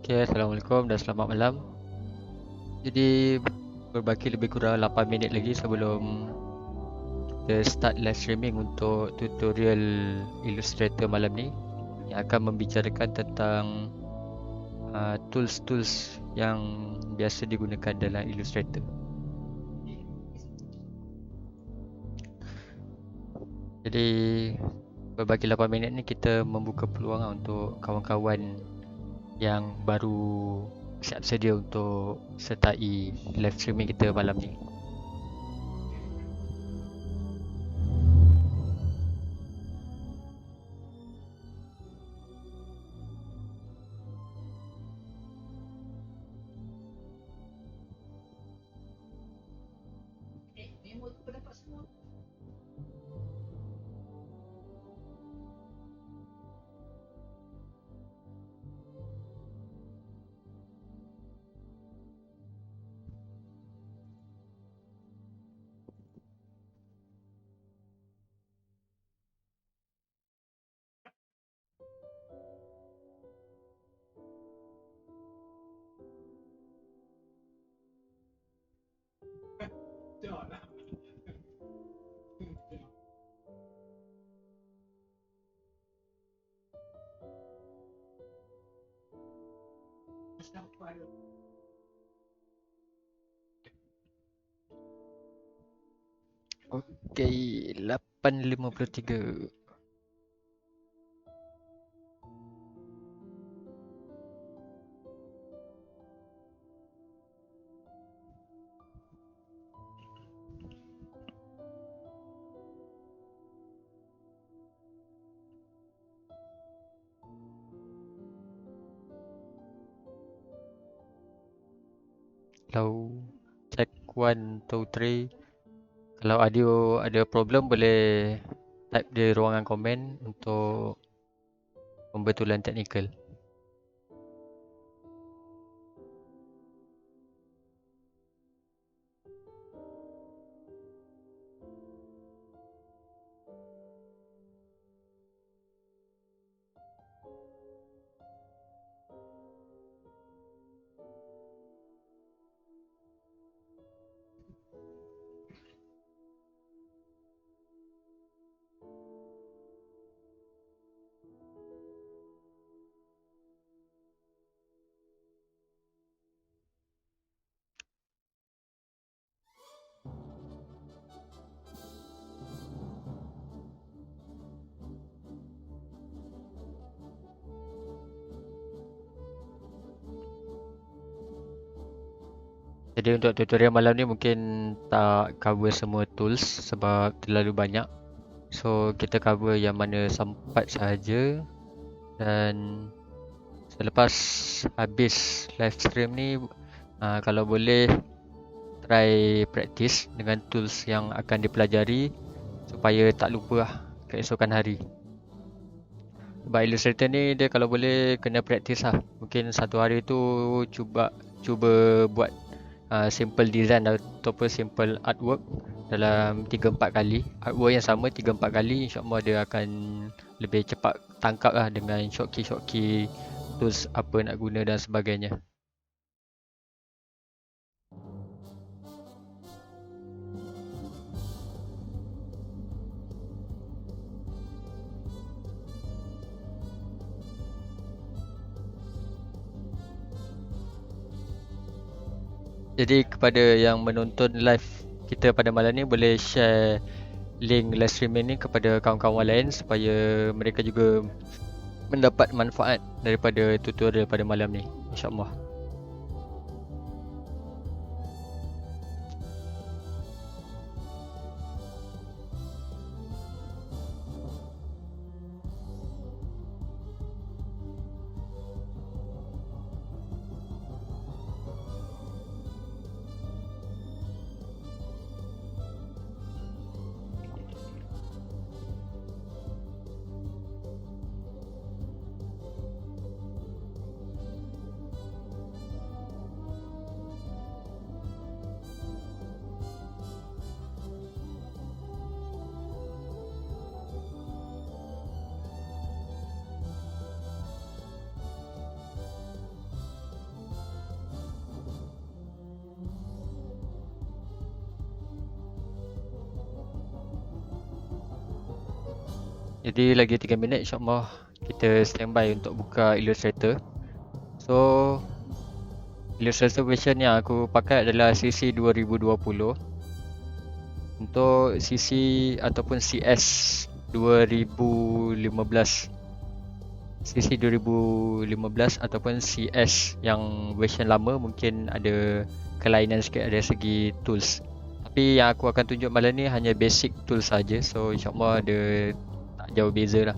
Okay, Assalamualaikum dan selamat malam. Jadi berbaki lebih kurang 8 minit lagi sebelum kita start live streaming untuk tutorial Illustrator malam ni yang akan membicarakan tentang tools-tools yang biasa digunakan dalam Illustrator. Jadi berbaki 8 minit ni kita membuka peluang untuk kawan-kawan yang baru siap sedia untuk sertai live streaming kita malam ni. Okey, 8.53. Hello, check 1, 2, 3. Kalau audio ada problem boleh type di ruangan komen untuk pembetulan teknikal. Jadi untuk tutorial malam ni mungkin tak cover semua tools sebab terlalu banyak. So kita cover yang mana sempat sahaja, dan selepas habis live stream ni kalau boleh try practice dengan tools yang akan dipelajari supaya tak lupa lah keesokan hari. Sebab Illustrator ni dia kalau boleh kena practice lah. Mungkin satu hari tu cuba buat simple design ataupun simple artwork dalam 3-4 kali. Artwork yang sama 3-4 kali, insyaAllah dia akan lebih cepat tangkap lah dengan shortcut tools apa nak guna dan sebagainya. Jadi kepada yang menonton live kita pada malam ni, boleh share link live streaming ni kepada kawan-kawan lain supaya mereka juga mendapat manfaat daripada tutorial pada malam ni, insyaAllah. Jadi lagi 3 minit insyaAllah kita standby untuk buka Illustrator. So Illustrator version yang aku pakai adalah CC 2020. Untuk CC ataupun CS 2015, CC 2015 ataupun CS yang version lama mungkin ada kelainan sikit dari segi tools. Tapi yang aku akan tunjuk malam ni hanya basic tools saja. So insyaAllah ada tak jauh beza lah.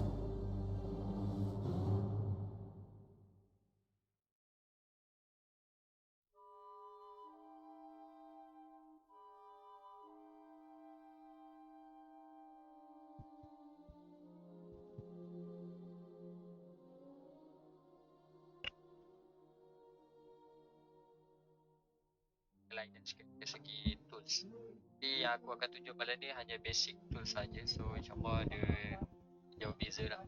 Kelainan sikit dari segi tools. Tapi yang aku akan tunjuk malam ni hanya basic tools saja. So insyaAllah ada jauh beza lah.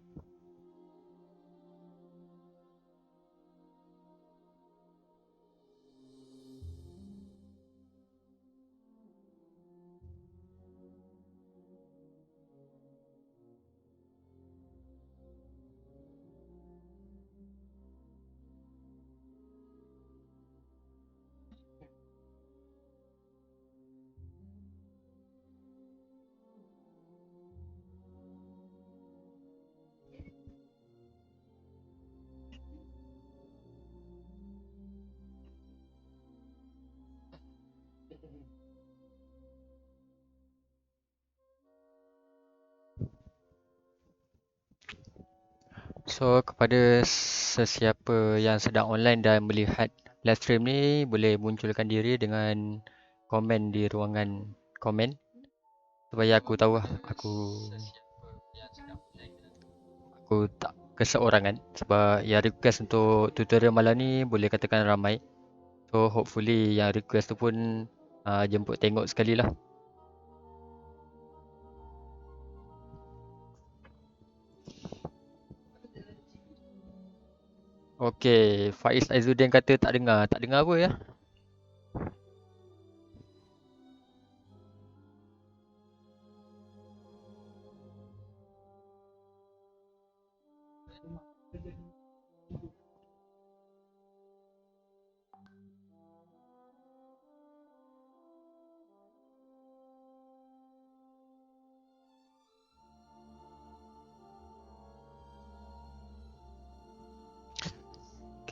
So kepada sesiapa yang sedang online dan melihat live stream ni, boleh munculkan diri dengan komen di ruangan komen supaya aku tahu lah aku tak keseorangan, sebab yang request untuk tutorial malam ni boleh katakan ramai. So hopefully yang request tu pun jemput tengok sekali lah. Okay, Faiz Aizuddin kata tak dengar. Tak dengar apa ya?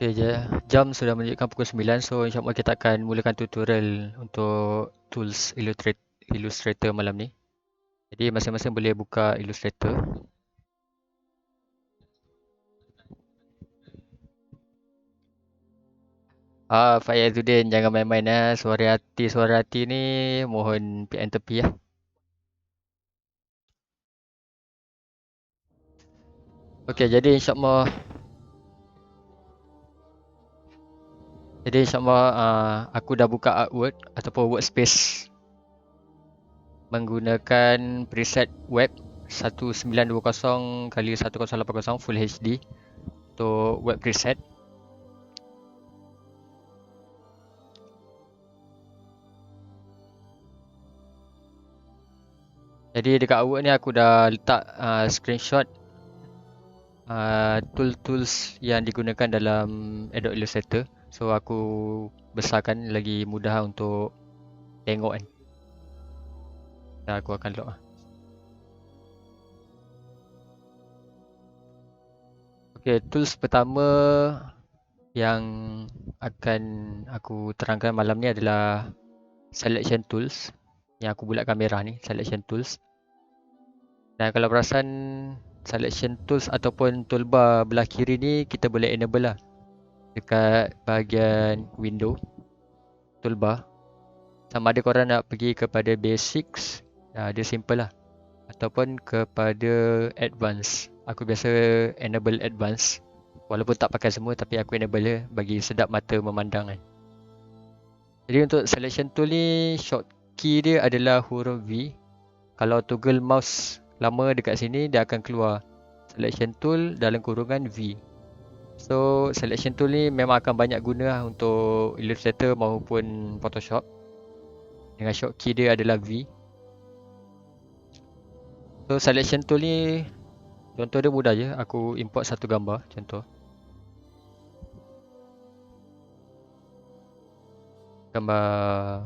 Okay, jam sudah menunjukkan pukul 9. So insyaAllah kita akan mulakan tutorial untuk tools Illustrator malam ni. Jadi masing-masing boleh buka Illustrator. Faiz Aizuddin, jangan main-main suara hati ni mohon PM tepi lah. Okay, jadi insyaAllah aku dah buka artwork ataupun workspace menggunakan preset web 1920x1080 Full HD untuk web preset. Jadi dekat artwork ni aku dah letak screenshot tools yang digunakan dalam Adobe Illustrator. So aku besarkan lagi mudah untuk tengok kan. Dan aku akan lock lah. Okay, tools pertama yang akan aku terangkan malam ni adalah selection tools. Yang aku bulat kamera ni, selection tools. Dan kalau perasan selection tools ataupun toolbar belah kiri ni kita boleh enable lah dekat bahagian window toolbar. Sama ada korang nak pergi kepada basics, dia simple lah, ataupun kepada advance. Aku biasa enable advance walaupun tak pakai semua, tapi aku enable dia bagi sedap mata memandang kan. Jadi untuk selection tool ni, short key dia adalah huruf V. Kalau toggle mouse lama dekat sini, dia akan keluar selection tool dalam kurungan V. So selection tool ni memang akan banyak guna lah untuk Illustrator maupun Photoshop. Dengan short key dia adalah V. So selection tool ni Contoh dia mudah je. Aku import satu gambar. Contoh. Gambar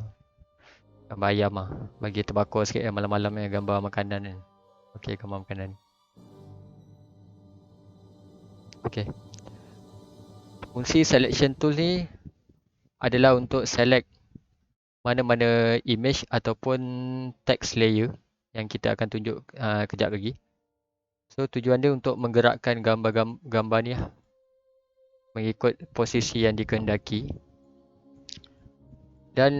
ayam lah. Bagi terbakar sikit malam-malam gambar makanan kan. Okay, gambar makanan. Okay. Fungsi selection tool ni adalah untuk select mana-mana image ataupun text layer yang kita akan tunjuk kejap lagi. So tujuan dia untuk menggerakkan gambar ni lah, mengikut posisi yang dikehendaki. Dan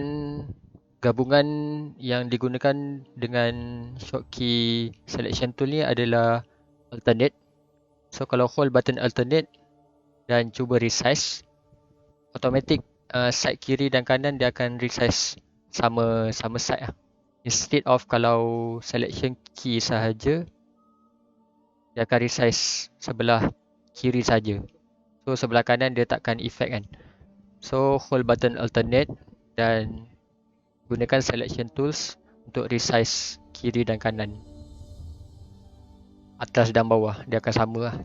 gabungan yang digunakan dengan shortkey selection tool ni adalah alternate. So kalau hold button alternate dan cuba resize, automatic side kiri dan kanan dia akan resize sama side lah. Instead of kalau selection key sahaja, dia akan resize sebelah kiri saja. So sebelah kanan dia takkan effect kan. So hold button alternate dan gunakan selection tools untuk resize kiri dan kanan, atas dan bawah, dia akan sama lah.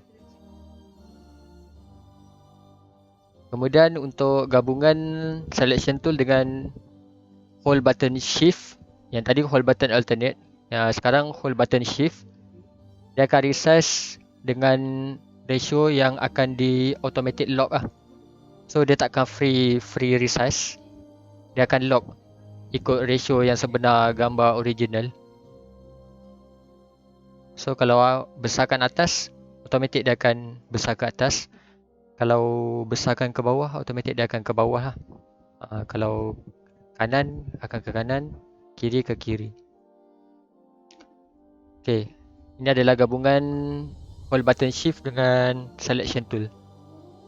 Kemudian untuk gabungan selection tool dengan hold button shift, yang tadi hold button alternate, sekarang hold button shift, dia akan resize dengan ratio yang akan di automatic lock lah. So dia takkan free resize, dia akan lock ikut ratio yang sebenar gambar original. So kalau besarkan atas, automatic dia akan besar ke atas. Kalau besarkan ke bawah, automatic dia akan ke bawah lah. Kalau kanan akan ke kanan, kiri ke kiri. Okay, ini adalah gabungan hold button shift dengan selection tool.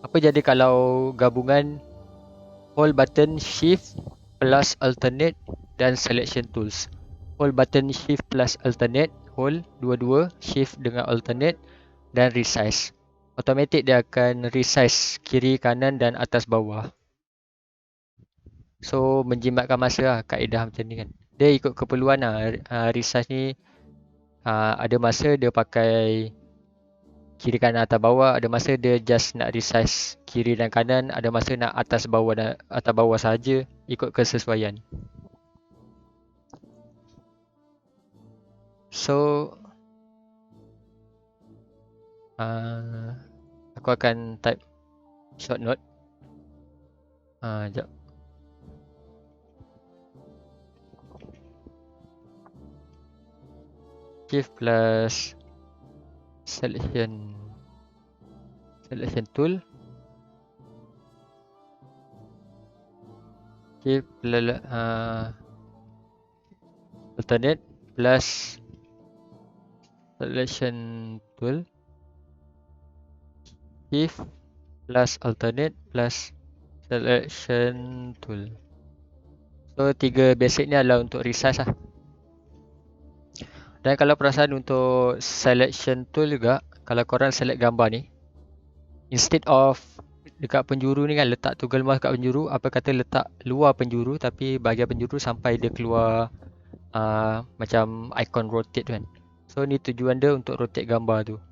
Apa jadi kalau gabungan hold button shift plus alternate dan selection tools? Hold button shift plus alternate, hold dua-dua, shift dengan alternate dan resize. Automatic dia akan resize kiri, kanan dan atas bawah. So menjimatkan masa lah kaedah macam ni kan. Dia ikut keperluan lah. Resize ni ada masa dia pakai kiri, kanan, atas, bawah. Ada masa dia just nak resize kiri dan kanan. Ada masa nak atas, bawah dan atas, bawah saja. Ikut kesesuaian. So aku akan type short note. Sekejap. Shift plus selection tool. Shift plus alternate plus selection tool. Shift plus alternate plus selection tool. So tiga basic ni adalah untuk resize lah. Dan kalau perasan untuk selection tool juga, kalau korang select gambar ni, instead of dekat penjuru ni kan, letak toggle mouse kat penjuru, apa kata letak luar penjuru, tapi bahagian penjuru sampai dia keluar macam icon rotate kan. So ni tujuan dia untuk rotate gambar tu.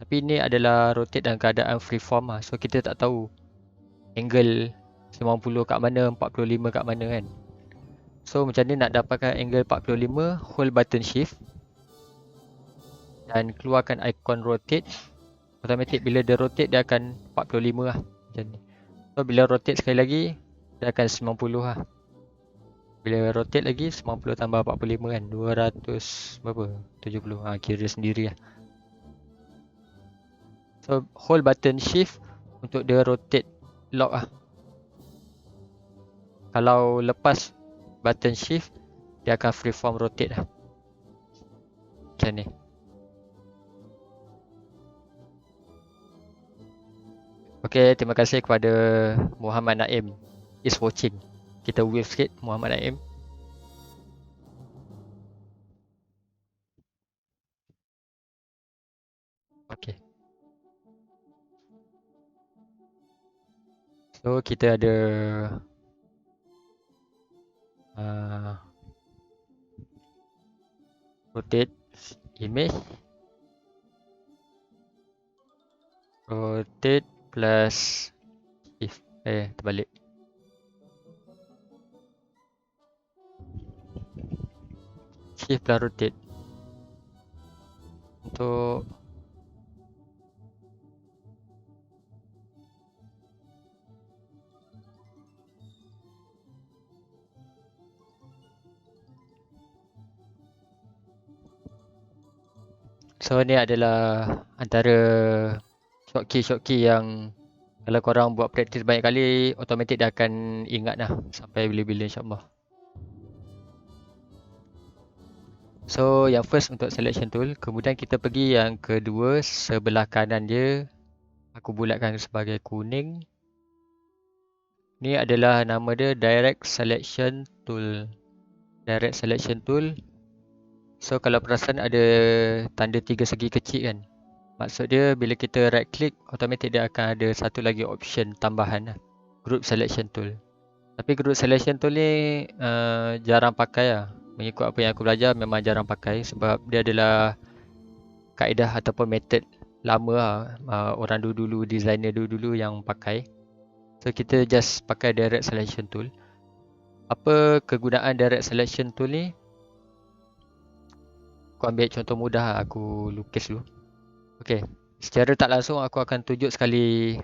Tapi ni adalah rotate dalam keadaan freeform lah. So kita tak tahu angle 90 kat mana, 45 kat mana kan. So macam ni nak dapatkan angle 45, hold button shift dan keluarkan icon rotate. Automatic bila dia rotate dia akan 45 lah macam ni. So bila rotate sekali lagi dia akan 90 lah. Bila rotate lagi 90 tambah 45 kan, 200 berapa? 70. Kira sendiri lah. So hold button shift untuk dia rotate lock lah. Kalau lepas button shift dia akan freeform rotate lah. Macam ni. Okay, terima kasih kepada Muhammad Naim is watching. Kita wave sikit Muhammad Naim. Okay. So kita ada rotate image. rotate plus shift. Terbalik. Shift plus rotate. Untuk so ni adalah antara shortkey yang kalau korang buat practice banyak kali, automatic dia akan ingat lah sampai bila-bila insyaAllah. So yang first untuk selection tool, kemudian kita pergi yang kedua, sebelah kanan dia aku bulatkan sebagai kuning. Ni adalah nama dia direct selection tool. Direct selection tool. So kalau perasan ada tanda 3 segi kecil kan. Maksud dia bila kita right click, automatic dia akan ada satu lagi option tambahan lah, group selection tool. Tapi group selection tool ni jarang pakai lah. Mengikut apa yang aku belajar memang jarang pakai sebab dia adalah kaedah ataupun method lama lah. Orang dulu-dulu, designer dulu-dulu yang pakai. So kita just pakai direct selection tool. Apa kegunaan direct selection tool ni? Aku ambil contoh mudah lah, aku lukis dulu. Okay, secara tak langsung aku akan tunjuk sekali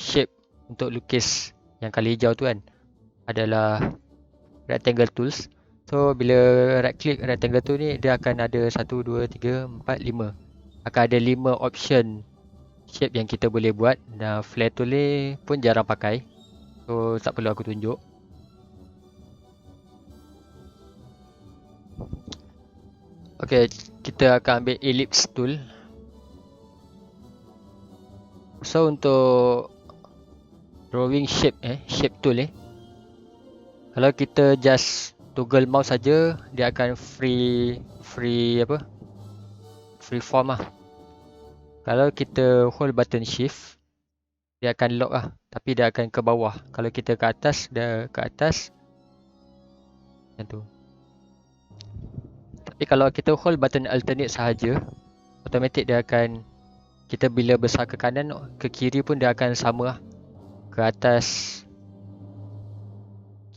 shape untuk lukis yang kali hijau tu kan adalah rectangle tools. So bila right click rectangle tu ni, dia akan ada 1, 2, 3, 4, 5. Akan ada 5 option shape yang kita boleh buat. Dan flare tool ni pun jarang pakai, so tak perlu aku tunjuk. Okay, kita akan ambil ellipse tool. So untuk drawing shape tool kalau kita just toggle mouse saja, dia akan free form lah. Kalau kita hold button shift, dia akan lock lah, tapi dia akan ke bawah. Kalau kita ke atas, dia ke atas macam tu. Tapi kalau kita hold button alternate sahaja, automatic dia akan, kita bila besar ke kanan, ke kiri pun dia akan sama lah. Ke atas,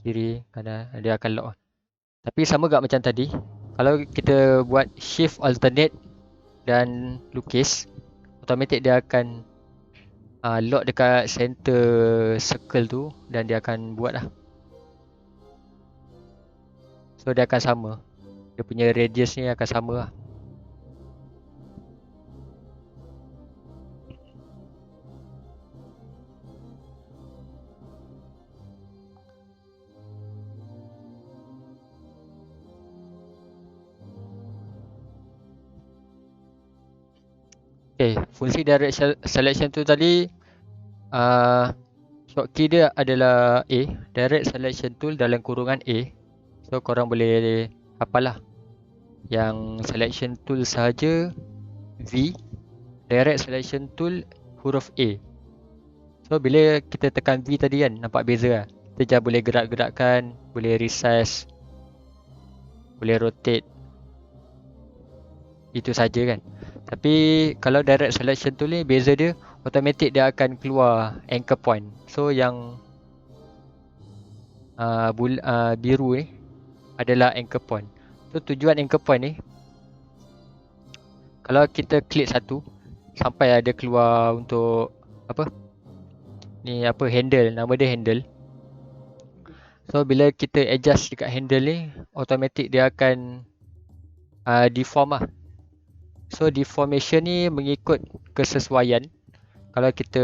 kiri, kanan, dia akan lock. Tapi sama gak macam tadi, kalau kita buat shift alternate dan lukis, automatic dia akan lock dekat center circle tu dan dia akan buat lah. So dia akan sama, dia punya radius ni akan sama lah. Okay, fungsi direct selection tu tadi, shortkey dia adalah A, direct selection tool dalam kurungan A. So korang boleh hafal lah. Yang selection tool sahaja V, direct selection tool huruf A. So bila kita tekan V tadi kan, nampak beza lah. Kita boleh gerak-gerakkan, boleh resize, boleh rotate. Itu saja kan. Tapi kalau direct selection tool ni, beza dia automatic dia akan keluar anchor point. So yang biru ni adalah anchor point. So tujuan anchor point ni, kalau kita klik satu sampai ada keluar untuk handle, nama dia handle. So bila kita adjust dekat handle ni, automatic dia akan deform lah. So deformation ni mengikut kesesuaian. Kalau kita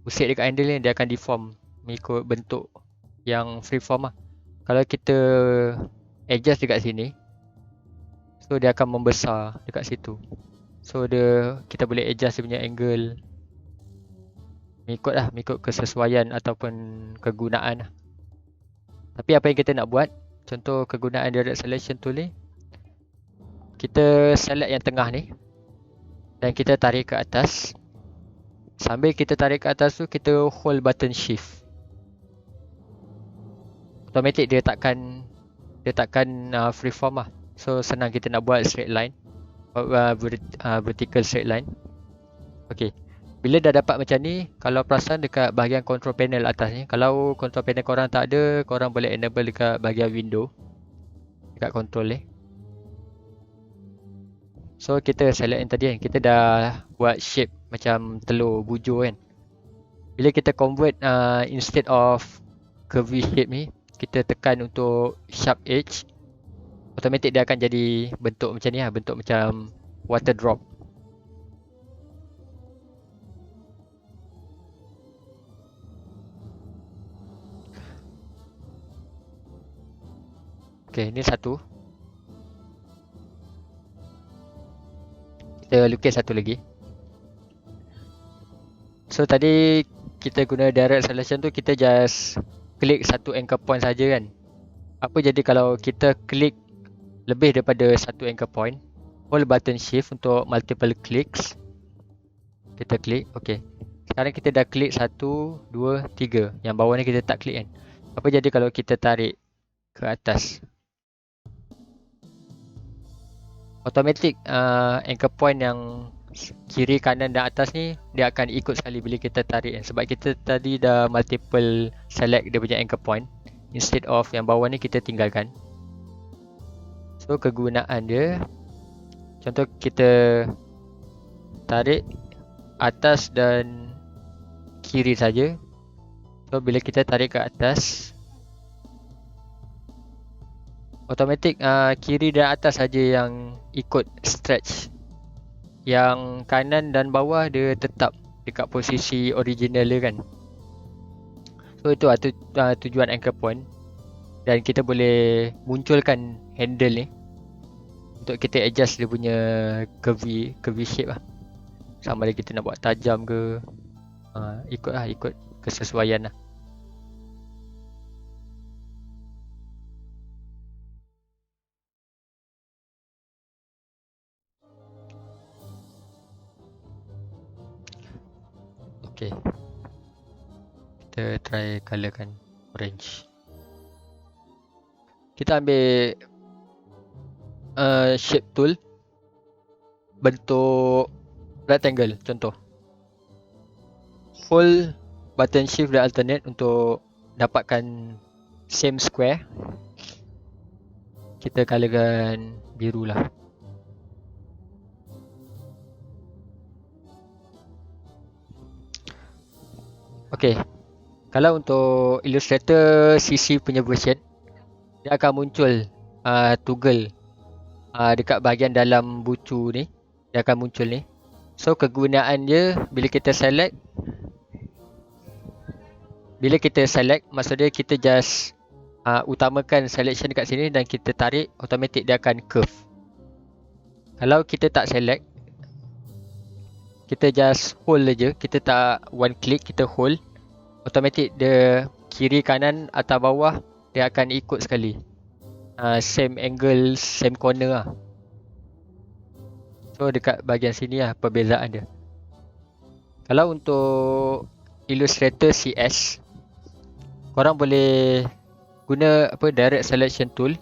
usik dekat handle ni, dia akan deform mengikut bentuk yang freeform lah. Kalau kita adjust dekat sini, so dia akan membesar dekat situ. So kita boleh adjust dia punya angle mengikut kesesuaian ataupun kegunaan lah. Tapi apa yang kita nak buat, contoh kegunaan direct selection tool ni, kita select yang tengah ni dan kita tarik ke atas. Sambil kita tarik ke atas tu, kita hold button shift. Automatic dia takkan freeform lah. So senang kita nak buat straight line, vertical straight line. Okey. Bila dah dapat macam ni, kalau perasan dekat bahagian control panel atas ni, kalau control panel korang tak ada, korang boleh enable dekat bahagian window, dekat control ni. So kita select yang tadi kan, kita dah buat shape macam telur bujur kan. Bila kita convert instead of curvy shape ni, kita tekan untuk sharp edge, automatic dia akan jadi bentuk macam ni lah, bentuk macam water drop. Okay, ni satu. Kita lukis satu lagi. So tadi kita guna direct selection tu, kita just klik satu anchor point saja kan. Apa jadi kalau kita klik lebih daripada satu anchor point, hold button shift untuk multiple clicks. Kita klik, okay. Sekarang kita dah klik 1, 2, 3. Yang bawah ni kita tak klik kan. Apa jadi kalau kita tarik ke atas? Automatic anchor point yang kiri, kanan dan atas ni dia akan ikut sekali bila kita tarik kan. Sebab kita tadi dah multiple select dia punya anchor point, instead of yang bawah ni kita tinggalkan. So kegunaan dia, contoh kita tarik atas dan kiri saja. So bila kita tarik ke atas, automatic kiri dan atas saja yang ikut stretch. Yang kanan dan bawah dia tetap dekat posisi original dia kan. So itu tujuan anchor point. Dan kita boleh munculkan handle ni untuk kita adjust dia punya curvy shape lah. Sama ada kita nak buat tajam ke, ikut kesesuaian lah. Okay, kita try colourkan orange. Kita ambil shape tool, bentuk rectangle contoh. Hold button shift dan alternate untuk dapatkan same square. Kita colourkan biru lah. Okay, kalau untuk Illustrator CC punya version, dia akan muncul toggle dekat bahagian dalam bucu ni. Dia akan muncul ni. So kegunaan dia, bila kita select, maksud dia kita just utamakan selection dekat sini dan kita tarik, automatic dia akan curve. Kalau kita tak select, kita just hold je, kita tak one click, kita hold, automatic dia kiri, kanan, atas, bawah dia akan ikut sekali. Same angle, same corner lah. So dekat bahagian sini lah perbezaan dia. Kalau untuk Illustrator CS, korang boleh guna direct selection tool.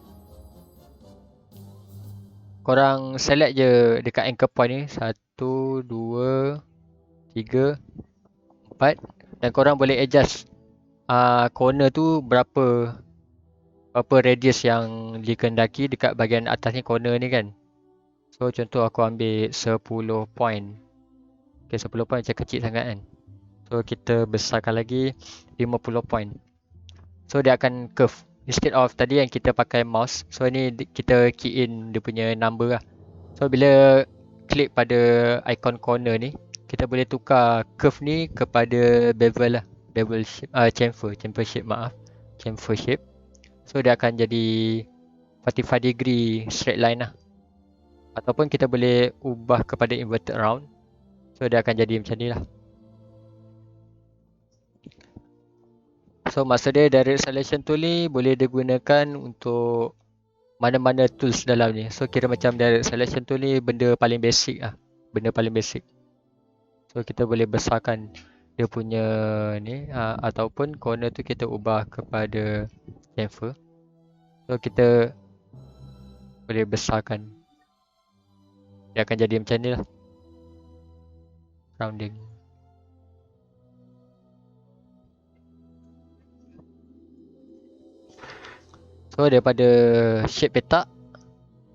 Korang select je dekat anchor point ni 1, 2, 3, 4 dan korang boleh adjust corner tu berapa radius yang dikehendaki dekat bahagian atas ni, corner ni kan. So contoh aku ambil 10 point. Okay, 10 point macam kecil sangat kan. So kita besarkan lagi 50 point. So dia akan curve. Instead of tadi yang kita pakai mouse, so ni kita key in dia punya number lah. So bila klik pada icon corner ni, kita boleh tukar curve ni kepada bevel lah. Bevel shape, chamfer shape, chamfer shape. So dia akan jadi 45 degree straight line lah. Ataupun kita boleh ubah kepada inverted round. So dia akan jadi macam ni lah. So maksud dia direct selection tool ni boleh digunakan untuk mana-mana tools dalam ni. So kira macam direct selection tool ni benda paling basic lah. Benda paling basic. So kita boleh besarkan dia punya ni, ataupun corner tu kita ubah kepada chamfer. So kita boleh besarkan. Dia akan jadi macam ni lah. rounding. So daripada shape petak,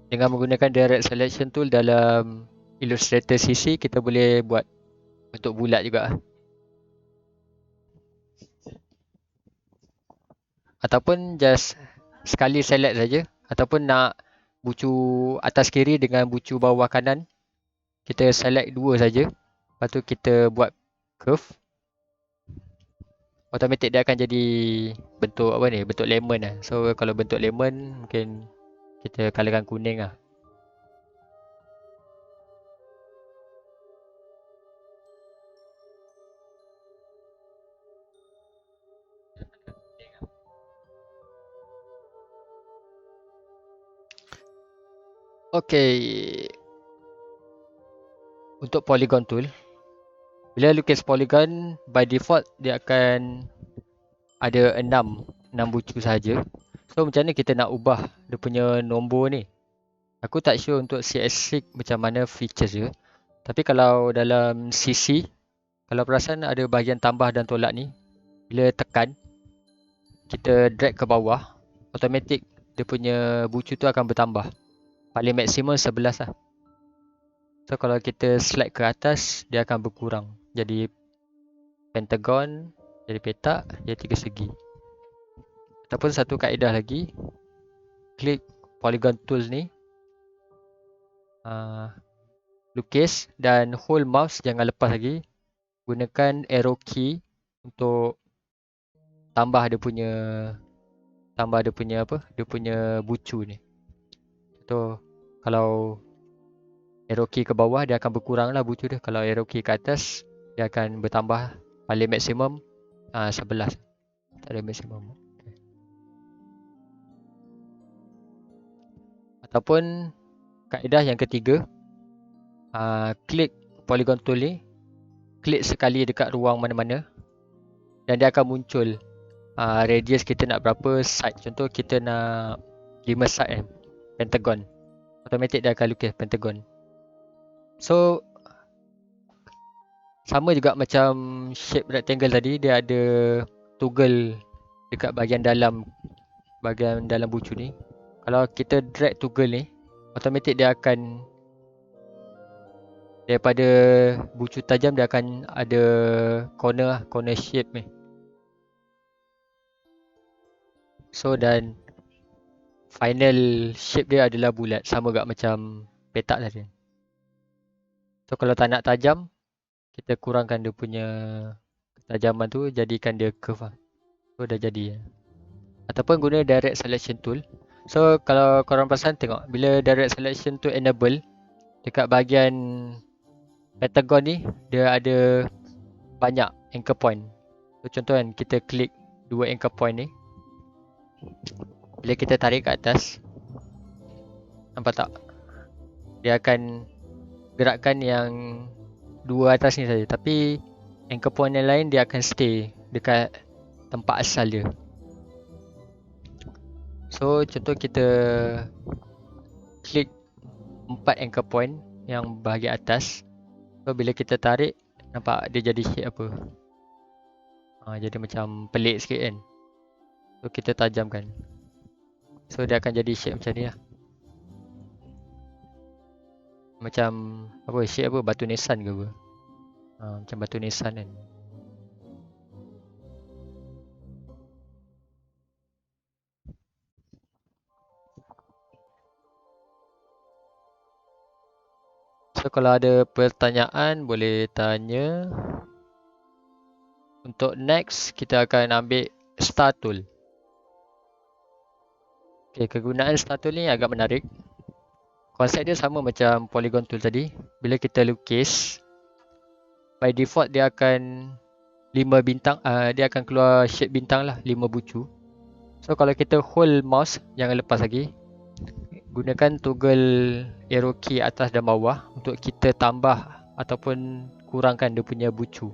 dengan menggunakan direct selection tool dalam Illustrator CC, kita boleh buat bentuk bulat juga. Ataupun just sekali select saja, ataupun nak bucu atas kiri dengan bucu bawah kanan, kita select dua saja. Lepas tu kita buat curve. Automatic dia akan jadi bentuk apa ni? Bentuk lemon lah. So kalau bentuk lemon mungkin kita colourkan kuning lah. Okay. Untuk polygon tool, bila lukis polygon, by default dia akan ada 6 bucu saja. So macam mana kita nak ubah dia punya nombor ni? Aku tak sure untuk CS6 macam mana features dia. Tapi kalau dalam CC, kalau perasan ada bahagian tambah dan tolak ni, bila tekan, kita drag ke bawah, automatic dia punya bucu tu akan bertambah. Paling maksimum 11 lah. So kalau kita slide ke atas, dia akan berkurang. Jadi pentagon, jadi petak, jadi 3 segi. Ataupun satu kaedah lagi, klik polygon tools ni, lukis dan hold mouse, jangan lepas lagi. Gunakan arrow key untuk tambah dia punya apa? Dia punya bucu ni. So kalau arrow key ke bawah, dia akan berkurang lah bucu dia. Kalau arrow key ke atas, dia akan bertambah. Paling maksimum 11. Tak ada maksimum. Okay. Ataupun kaedah yang ketiga, klik polygon tool ni, klik sekali dekat ruang mana-mana, dan dia akan muncul radius kita nak berapa side. Contoh kita nak 5 side pentagon, automatic dia akan lukis pentagon. So sama juga macam shape rectangle tadi, dia ada toggle dekat bahagian dalam bucu ni. Kalau kita drag toggle ni, automatic dia akan, daripada bucu tajam dia akan ada corner shape ni. So dan final shape dia adalah bulat, sama juga macam petak tadi. So kalau tak nak tajam, kita kurangkan dia punya ketajaman tu, jadikan dia curve lah. So dah jadi. Ataupun guna direct selection tool. So kalau korang perasan, tengok bila direct selection tool enable, dekat bahagian pentagon ni dia ada banyak anchor point. So contoh kan, kita klik dua anchor point ni, bila kita tarik ke atas, nampak tak? Dia akan gerakkan yang dua atas ni saja, tapi anchor point yang lain dia akan stay dekat tempat asal dia. So contoh kita klik 4 anchor point yang bahagian atas. So bila kita tarik, nampak dia jadi shape apa? Jadi macam pelik sikit kan. So kita tajamkan. So dia akan jadi shape macam ni lah. Macam apa, shape apa, batu nisan ke apa? Macam batu nisan kan. So kalau ada pertanyaan boleh tanya. Untuk next, kita akan ambil star tool. Okay, kegunaan star tool ni agak menarik. Konsep dia sama macam polygon tool tadi. Bila kita lukis, by default dia akan 5 bintang, dia akan keluar shape bintang lah, 5 bucu. So kalau kita hold mouse, jangan lepas lagi. Gunakan toggle arrow key atas dan bawah untuk kita tambah ataupun kurangkan dia punya bucu.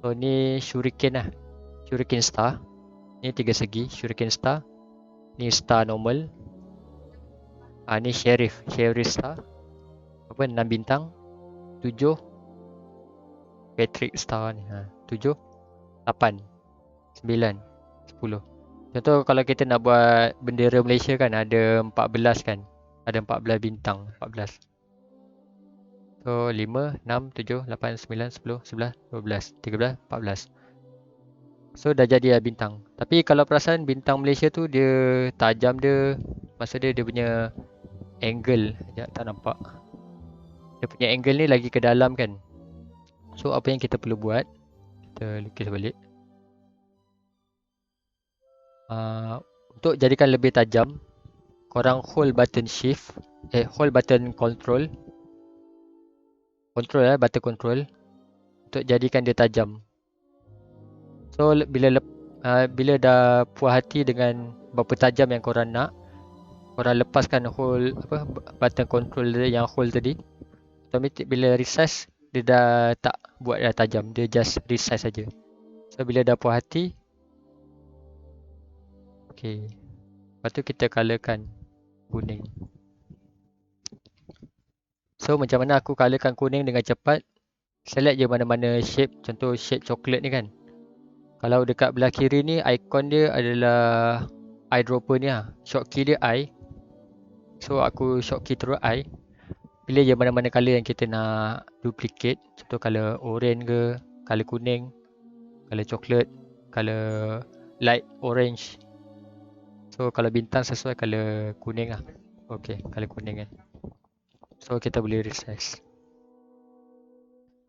So ni shuriken lah, shuriken star. Ni 3 segi, shuriken star. Ni star normal. Ni sheriff star. Apa, 6 bintang, 7, Patrick Star ni. 7, 8, 9, 10. Contoh kalau kita nak buat bendera Malaysia kan ada 14 kan. Ada 14 bintang, 14. So 5, 6, 7, 8, 9, 10, 11, 12, 13, 14. So dah jadi lah bintang. Tapi kalau perasan bintang Malaysia tu dia tajam dia. Maksud dia punya angle. Sekejap tak nampak. Dia punya angle ni lagi ke dalam kan. So apa yang kita perlu buat, kita lukis balik. Untuk jadikan lebih tajam, korang hold button shift. Hold button control. Button control. Untuk jadikan dia tajam. So bila dah puas hati dengan berapa tajam yang korang nak, korang lepaskan hold button control yang hold tadi. Automatic bila resize dia dah tak buat dah tajam, dia just resize saja. So bila dah puas hati, okey. Lepas tu kita colorkan kuning. So macam mana aku colorkan kuning dengan cepat? Select je mana-mana shape, contoh shape coklat ni kan. Kalau dekat belah kiri ni icon dia adalah eyedropper ni lah. Shortkey dia eye. So aku shortkey terus eye. Pilih je mana-mana color yang kita nak duplicate. Contoh color orange ke, color kuning, color coklat, color light orange. So kalau bintang sesuai color kuning lah. Okay, color kuning kan. So kita boleh resize.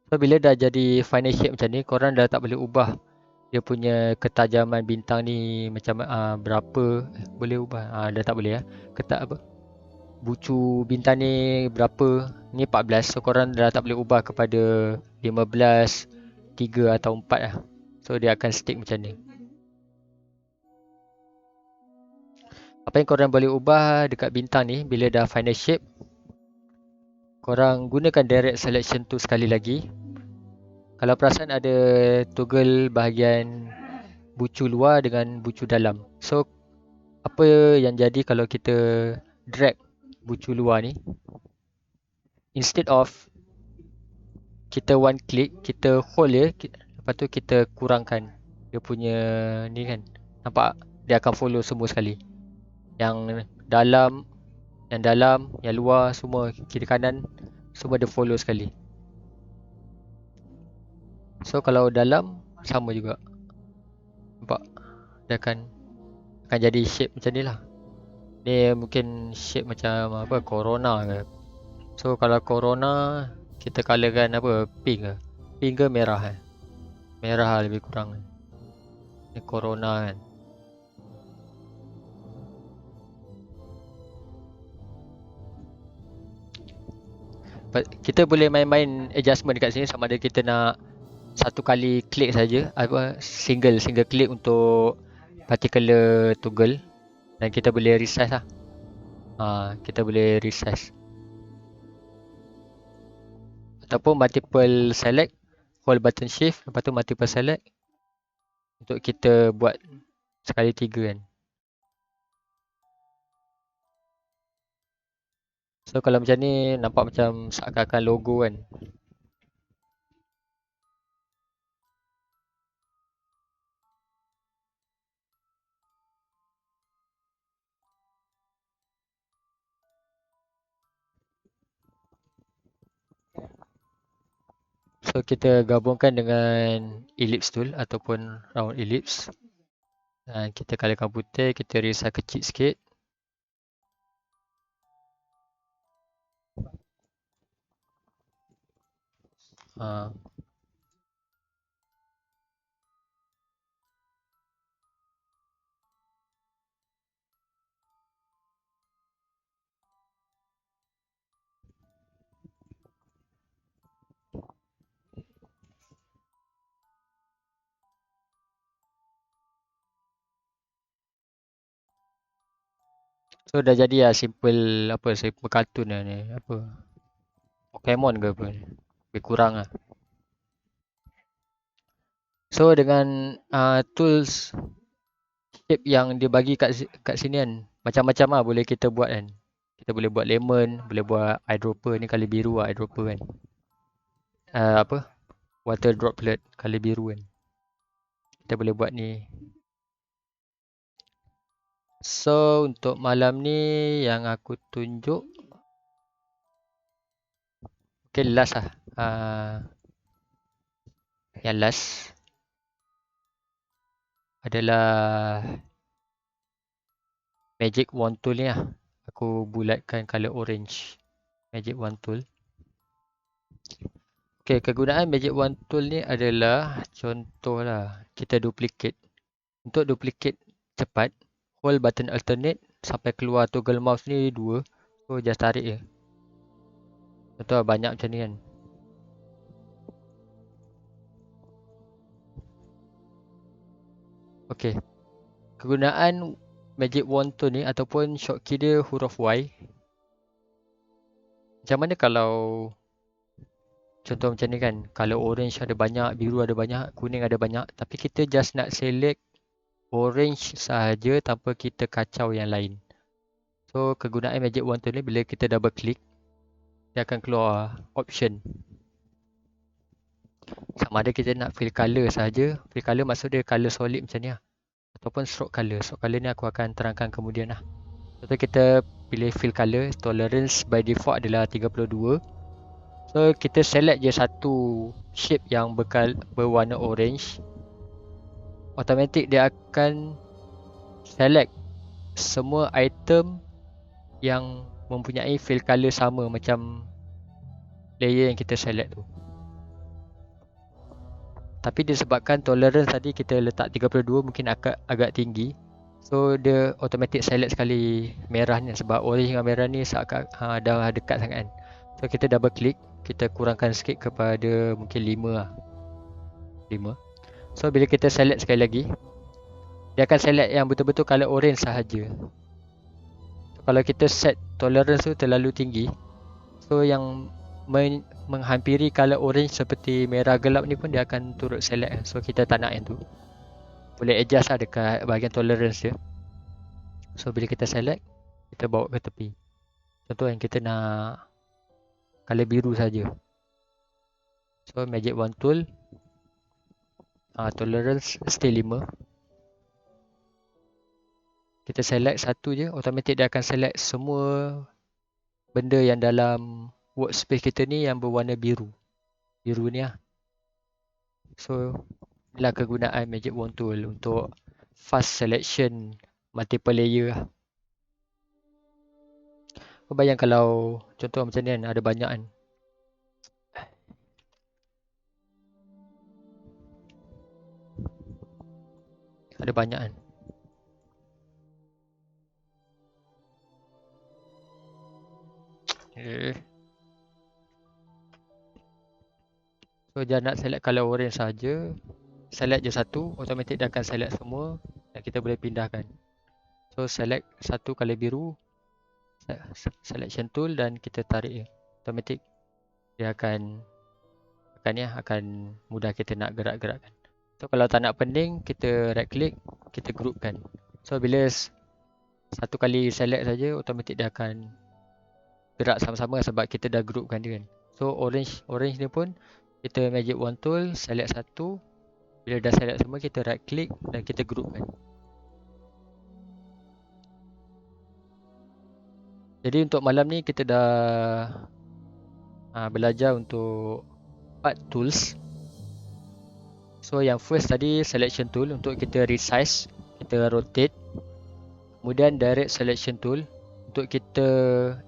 So bila dah jadi final shape macam ni, korang dah tak boleh ubah dia punya ketajaman bintang ni macam berapa. Boleh ubah, dah tak boleh lah. Bucu bintang ni berapa. Ni 14. So korang dah tak boleh ubah kepada 15, 3 atau 4 lah. So dia akan stick macam ni. Apa yang korang boleh ubah dekat bintang ni, bila dah final shape, korang gunakan direct selection tu sekali lagi. Kalau perasan ada toggle bahagian bucu luar dengan bucu dalam. So apa yang jadi kalau kita drag bucu luar ni, instead of kita one click, kita hold je, lepas tu kita kurangkan dia punya ni kan. Nampak dia akan follow semua sekali. Yang dalam, yang luar, semua kiri kanan, semua dia follow sekali. So kalau dalam sama juga. Nampak? Dia akan jadi shape macam ni lah. Ni mungkin shape macam apa, corona ke. So kalau corona kita colorkan apa, pink ke. Pink ke merah Merah lebih kurang. Ni corona kan. Kita boleh main-main adjustment dekat sini sama ada kita nak satu kali klik saja, single klik untuk particular toggle, dan kita boleh resize lah. Kita boleh resize. Ataupun multiple select, hold button shift, lepas tu multiple select untuk kita buat sekali 3 kan. So kalau macam ni nampak macam seakan-akan logo kan. So kita gabungkan dengan ellipse tool ataupun round ellipse. Dan kita colorkan putih, kita resize kecil sikit. So dah jadi lah simple kartun lah ni, apa Pokemon ke apa ni. Lebih kurang lah. So dengan tools shape yang dia bagi kat sini kan, macam-macam lah boleh kita buat kan. Kita boleh buat lemon, boleh buat eyedropper ni, kali biru lah eyedropper kan. water droplet color biru kan. Kita boleh buat ni. So untuk malam ni yang aku tunjuk, okay, last lah. Yang last adalah magic wand tool ni lah. Aku bulatkan color orange. Magic wand tool. Okay, kegunaan magic wand tool ni adalah contohlah kita duplicate. Untuk duplicate cepat, hold button alternate sampai keluar toggle mouse ni 2. So just tarik je. Contoh banyak macam ni kan. Okay. Kegunaan magic wand tool ni ataupun shortkey dia huruf Y. Macam mana kalau contoh macam ni kan, color orange ada banyak, biru ada banyak, kuning ada banyak, tapi kita just nak select orange sahaja tanpa kita kacau yang lain. So kegunaan magic wand tool ni bila kita double click, dia akan keluar option. Sama ada kita nak fill color sahaja, fill color maksud dia color solid macam ni lah, ataupun stroke color. Stroke color ni aku akan terangkan kemudian lah. Contoh kita pilih fill color, tolerance by default adalah 32. So kita select je satu shape yang berwarna orange. Automatic dia akan select semua item yang mempunyai fill color sama macam layer yang kita select tu. Tapi disebabkan tolerance tadi kita letak 32 mungkin agak tinggi, so dia automatic select sekali merah ni sebab orange dengan merah ni dah dekat sangat kan. So kita double click, kita kurangkan sikit kepada mungkin 5 lah. 5. So bila kita select sekali lagi, dia akan select yang betul-betul color orange sahaja. So, kalau kita set tolerance tu terlalu tinggi, so yang menghampiri color orange seperti merah gelap ni pun dia akan turut select. So kita tak nak yang tu. Boleh adjust lah dekat bahagian tolerance dia. So bila kita select, kita bawa ke tepi. Contoh yang kita nak color biru saja. So magic wand tool, tolerance still 5. Kita select satu je, automatic dia akan select semua benda yang dalam workspace kita ni yang berwarna biru. Biru ni lah. So inilah kegunaan magic wand tool untuk fast selection multiple layer lah. Kau bayang kalau contoh macam ni kan, ada banyak kan. Ada banyak kan. So dia nak select color orange saja, select je satu, automatic dia akan select semua dan kita boleh pindahkan. So select satu color biru, selection tool dan kita tarik je. Automatic dia akan mudah kita nak gerak-gerakkan. So kalau tak nak pening, kita right click, kita groupkan. So bila satu kali select saja, automatic dia akan gerak sama-sama sebab kita dah groupkan dia kan. So orange ni pun kita magic wand tool, select satu. Bila dah select semua, kita right click dan kita groupkan. Jadi untuk malam ni kita dah belajar untuk 4 tools. So yang first tadi selection tool untuk kita resize, kita rotate. Kemudian direct selection tool untuk kita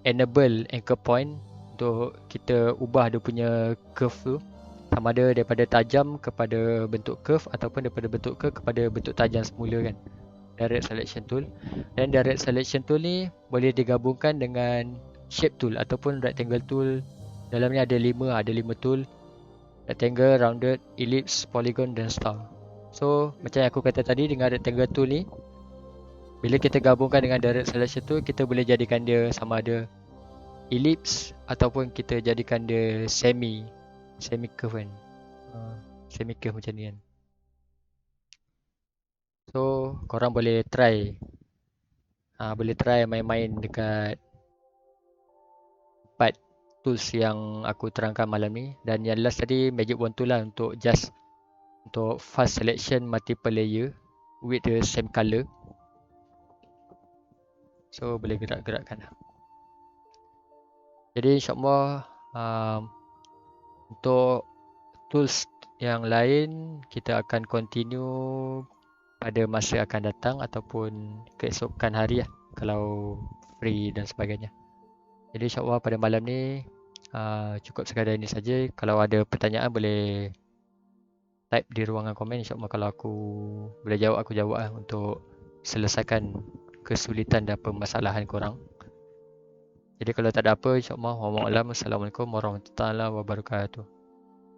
enable anchor point, untuk kita ubah dia punya curve tu, sama ada daripada tajam kepada bentuk curve ataupun daripada bentuk curve kepada bentuk tajam semula kan. Direct selection tool. Dan direct selection tool ni boleh digabungkan dengan shape tool ataupun rectangle tool. Dalam ni ada 5 tool: rectangle, rounded, ellipse, polygon dan star. So macam yang aku kata tadi, dengan rectangle tool ni, bila kita gabungkan dengan direct selection tool, kita boleh jadikan dia sama ada ellipse ataupun kita jadikan dia semi curve kan. Semi curve macam ni kan. So korang boleh try main-main dekat 4 tools yang aku terangkan malam ni. Dan yang last tadi Magic Wand tool lah untuk fast selection multiple layer with the same color. So boleh gerak-gerakkan lah. Jadi insyaAllah untuk tools yang lain kita akan continue pada masa akan datang ataupun keesokan hari lah, kalau free dan sebagainya. Jadi insyaAllah pada malam ni cukup sekadar ini saja. Kalau ada pertanyaan boleh type di ruangan komen. InsyaAllah kalau aku boleh jawab, aku jawab lah untuk selesaikan kesulitan dan permasalahan korang. Jadi kalau tak ada apa, insyaAllah, Assalamualaikum warahmatullahi wabarakatuh.